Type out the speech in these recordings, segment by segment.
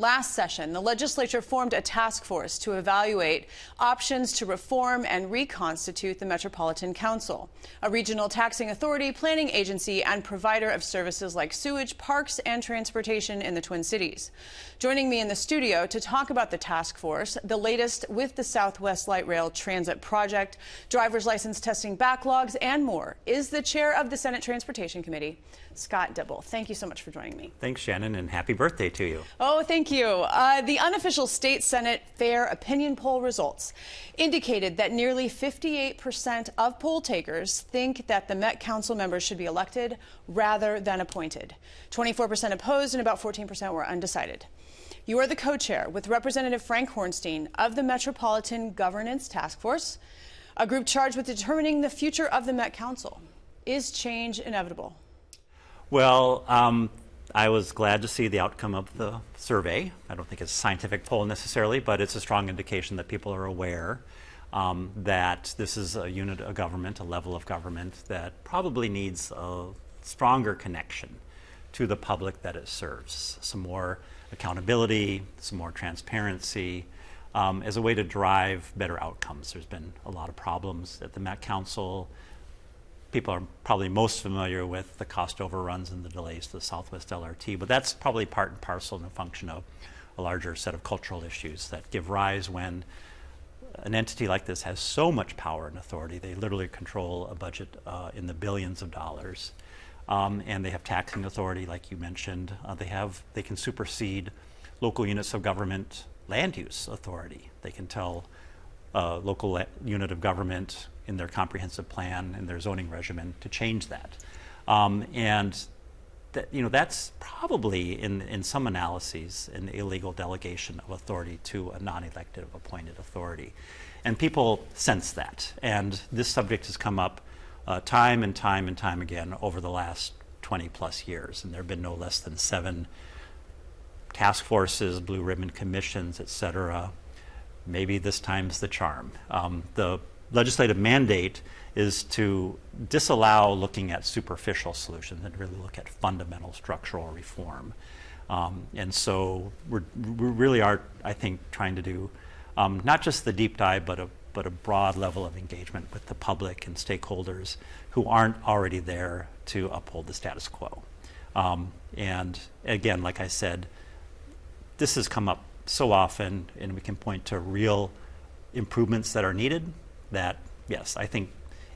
Last session, the legislature formed a task force to evaluate options to reform and reconstitute the Metropolitan Council, a regional taxing authority, planning agency, and provider of services like sewage, parks, and transportation in the Twin Cities. Joining me in the studio to talk about the task force, the latest with the Southwest Light Rail Transit Project, driver's license testing backlogs, and more, is the chair of the Senate Transportation Committee, Scott Dibble. Thank you so much for joining me. Thanks, Shannon, and happy birthday to you. Oh, thank you. The unofficial state Senate Fair opinion poll results indicated that nearly 58% of poll takers think that the Met Council members should be elected rather than appointed. 24% opposed and about 14% were undecided. You are the co-chair with Representative Frank Hornstein of the Metropolitan Governance Task Force, a group charged with determining the future of the Met Council. Is change inevitable? Well, I was glad to see the outcome of the survey. I don't think it's a scientific poll necessarily, but it's a strong indication that people are aware that this is a unit of government, a level of government that probably needs a stronger connection to the public that it serves. Some more accountability, some more transparency, as a way to drive better outcomes. There's been a lot of problems at the Met Council. People are probably most familiar with the cost overruns and the delays to the Southwest LRT, but that's probably part and parcel and a function of a larger set of cultural issues that give rise when an entity like this has so much power and authority. They literally control a budget in the billions of dollars, and they have taxing authority, like you mentioned. They can supersede local units of government land use authority. They can tell a local unit of government in their comprehensive plan and their zoning regimen to change that. And that's probably, in some analyses, an illegal delegation of authority to a non-elected appointed authority. And people sense that. And this subject has come up time and time and time again over the last 20 plus years. And there have been no less than 7 task forces, blue ribbon commissions, et cetera. Maybe this time's the charm. The legislative mandate is to disallow looking at superficial solutions and really look at fundamental structural reform. And so we really are, I think, trying to do not just the deep dive, but a broad level of engagement with the public and stakeholders who aren't already there to uphold the status quo. And again, like I said, this has come up so often, and we can point to real improvements that are needed. That, yes, I think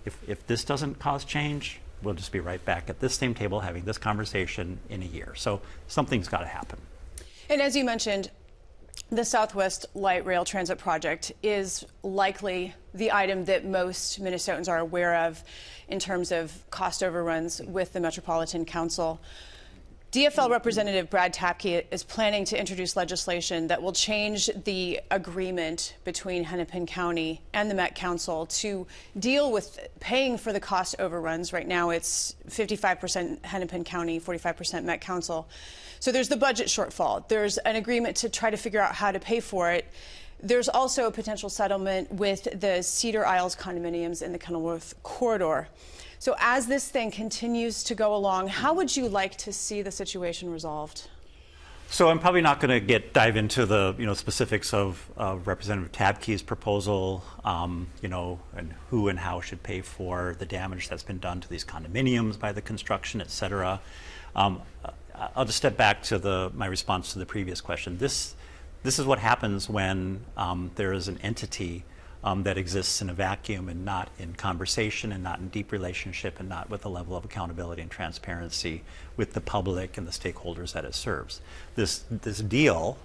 if this doesn't cause change, we'll just be right back at this same table having this conversation in a year. So something's got to happen. And as you mentioned, the Southwest Light Rail Transit Project is likely the item that most Minnesotans are aware of in terms of cost overruns with the Metropolitan Council. DFL Representative Brad Tapke is planning to introduce legislation that will change the agreement between Hennepin County and the Met Council to deal with paying for the cost overruns. Right now it's 55% Hennepin County, 45% Met Council. So there's the budget shortfall. There's an agreement to try to figure out how to pay for it. There's also a potential settlement with the Cedar Isles condominiums in the Kenilworth corridor. So as this thing continues to go along, how would you like to see the situation resolved? So I'm probably not going to dive into the specifics of Representative Tabke's proposal, and who and how should pay for the damage that's been done to these condominiums by the construction, et cetera. I'll just step back to my response to the previous question. This is what happens when there is an entity that exists in a vacuum and not in conversation and not in deep relationship and not with a level of accountability and transparency with the public and the stakeholders that it serves. This deal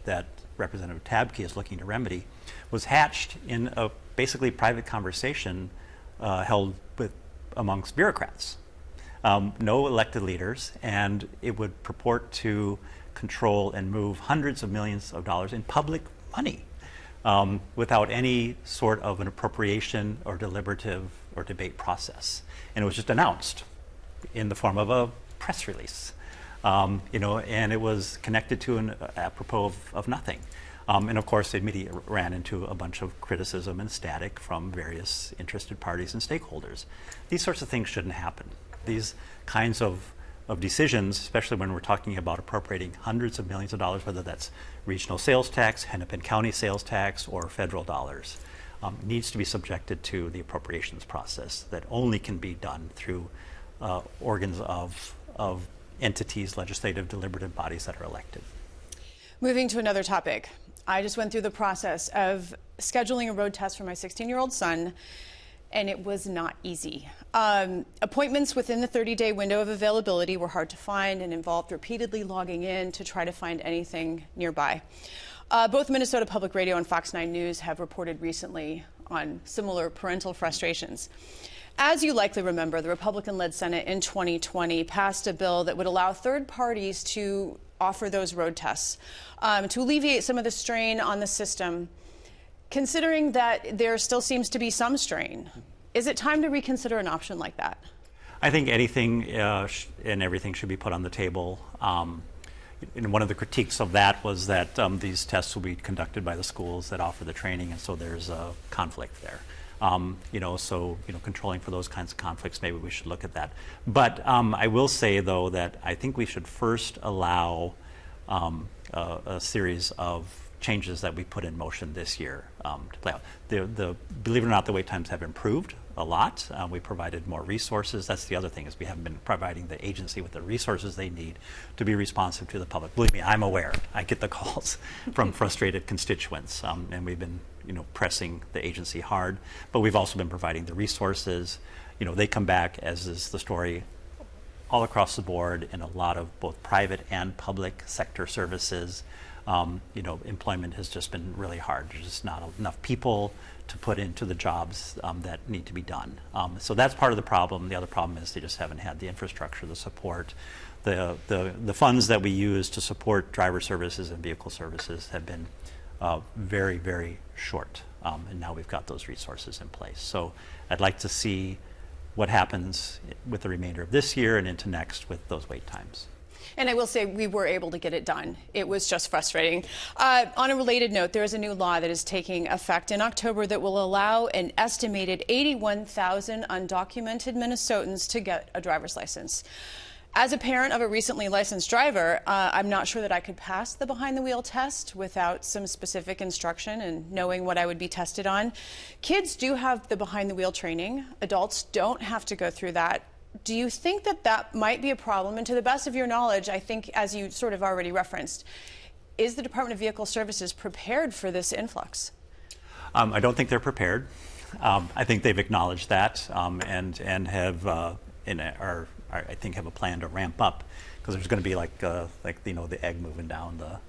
that Representative Tabke is looking to remedy was hatched in a basically private conversation held amongst bureaucrats, no elected leaders, and it would purport to control and move hundreds of millions of dollars in public money. Without any sort of an appropriation or deliberative or debate process. And it was just announced in the form of a press release, and it was connected to an apropos of nothing. And of course, it immediately ran into a bunch of criticism and static from various interested parties and stakeholders. These sorts of things shouldn't happen. These kinds of of decisions, especially when we're talking about appropriating hundreds of millions of dollars, whether that's regional sales tax, Hennepin County sales tax, or federal dollars, needs to be subjected to the appropriations process that only can be done through organs of entities, legislative, deliberative bodies that are elected. Moving to another topic. I just went through the process of scheduling a road test for my 16-year-old son, and it was not easy. Appointments within the 30-day window of availability were hard to find and involved repeatedly logging in to try to find anything nearby. Both Minnesota Public Radio and Fox 9 News have reported recently on similar parental frustrations. As you likely remember, the Republican-led Senate in 2020 passed a bill that would allow third parties to offer those road tests to alleviate some of the strain on the system. Considering that there still seems to be some strain, is it time to reconsider an option like that? I think anything and everything should be put on the table. And one of the critiques of that was that these tests will be conducted by the schools that offer the training, and so there's a conflict there. Controlling for those kinds of conflicts, maybe we should look at that. But I will say, though, that I think we should first allow a series of changes that we put in motion this year to play out. Believe it or not, the wait times have improved a lot. We provided more resources. That's the other thing, is we haven't been providing the agency with the resources they need to be responsive to the public. Believe me, I'm aware. I get the calls from frustrated constituents, and we've been pressing the agency hard, but we've also been providing the resources. They come back, as is the story all across the board in a lot of both private and public sector services. Employment has just been really hard. There's just not enough people to put into the jobs that need to be done. So that's part of the problem. The other problem is they just haven't had the infrastructure, the support. The funds that we use to support driver services and vehicle services have been very, very short. And now we've got those resources in place. So I'd like to see what happens with the remainder of this year and into next with those wait times. And I will say we were able to get it done. It was just frustrating. On a related note, there is a new law that is taking effect in October that will allow an estimated 81,000 undocumented Minnesotans to get a driver's license. As a parent of a recently licensed driver, I'm not sure that I could pass the behind-the-wheel test without some specific instruction and knowing what I would be tested on. Kids do have the behind-the-wheel training. Adults don't have to go through that. Do you think that that might be a problem? And to the best of your knowledge, I think, as you sort of already referenced, is the Department of Vehicle Services prepared for this influx? I don't think they're prepared. I think they've acknowledged that and have I think have a plan to ramp up, because there's going to be the egg moving down the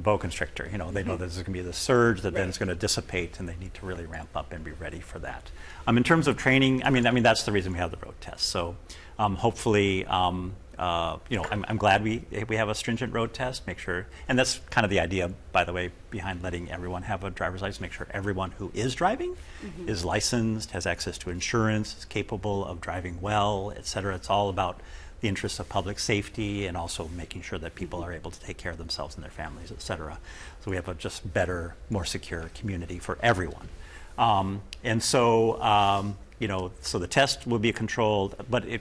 boa constrictor. They know there's going to be the surge that then is going to dissipate, and they need to really ramp up and be ready for that. In terms of training, I mean that's the reason we have the road test. So hopefully, I'm glad we have a stringent road test. Make sure, and that's kind of the idea, by the way, behind letting everyone have a driver's license. Make sure everyone who is driving is licensed, has access to insurance, is capable of driving well, et cetera. It's all about the interests of public safety and also making sure that people are able to take care of themselves and their families, et cetera. So we have a just better, more secure community for everyone. So the test will be controlled, but it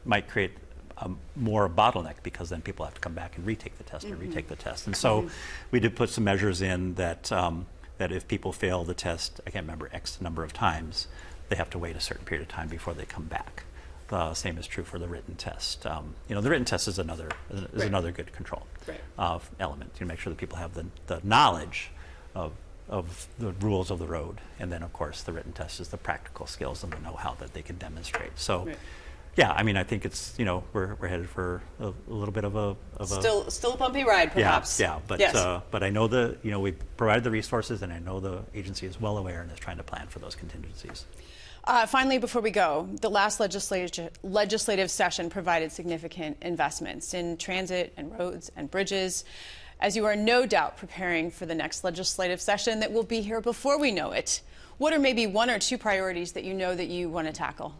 might create more bottleneck, because then people have to come back and retake the test and retake the test. And so we did put some measures in that if people fail the test, I can't remember X number of times, they have to wait a certain period of time before they come back. The same is true for the written test. The written test is another good control element to make sure that people have the knowledge of the rules of the road, and then of course the written test is the practical skills and the know-how that they can demonstrate. So, yeah, I think it's we're headed for a little bit of a still a bumpy ride, perhaps. But I know we provided the resources, and I know the agency is well aware and is trying to plan for those contingencies. Finally, before we go, the last legislative session provided significant investments in transit and roads and bridges. As you are no doubt preparing for the next legislative session that will be here before we know it, what are maybe one or two priorities that you know that you want to tackle?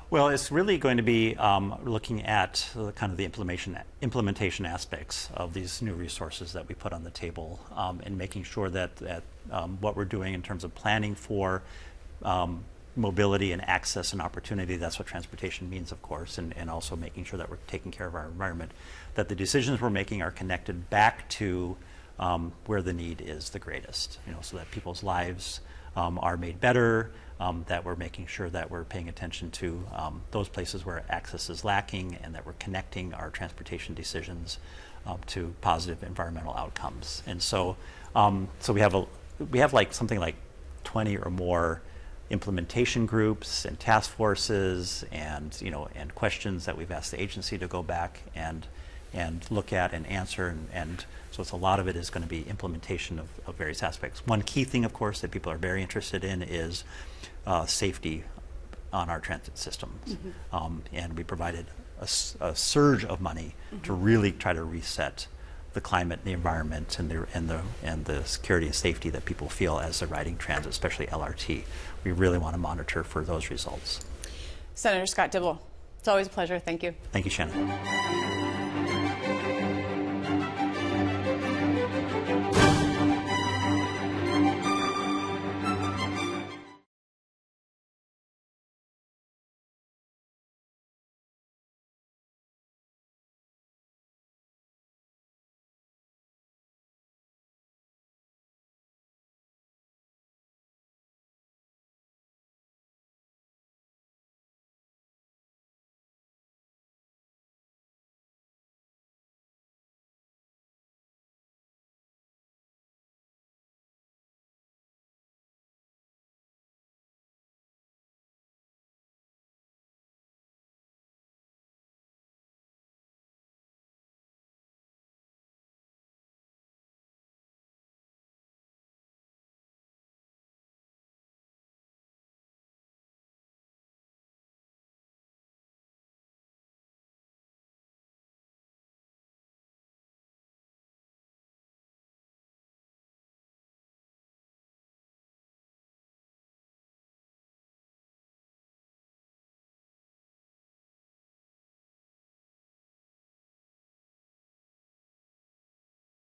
Well, it's really going to be looking at kind of the implementation aspects of these new resources that we put on the table, and making sure that what we're doing in terms of planning for mobility and access and opportunity, that's what transportation means, of course, and also making sure that we're taking care of our environment, that the decisions we're making are connected back to where the need is the greatest, so that people's lives are made better, that we're making sure that we're paying attention to those places where access is lacking, and that we're connecting our transportation decisions to positive environmental outcomes. And so we have like something like 20 or more implementation groups and task forces and questions that we've asked the agency to go back and look at and answer, and so it's a lot of it is going to be implementation of various aspects. One key thing, of course, that people are very interested in is safety on our transit systems, and we provided a surge of money to really try to reset the climate, the environment, and the security and safety that people feel as they're riding transit, especially LRT. We really want to monitor for those results. Senator Scott Dibble, it's always a pleasure. Thank you. Thank you, Shannon.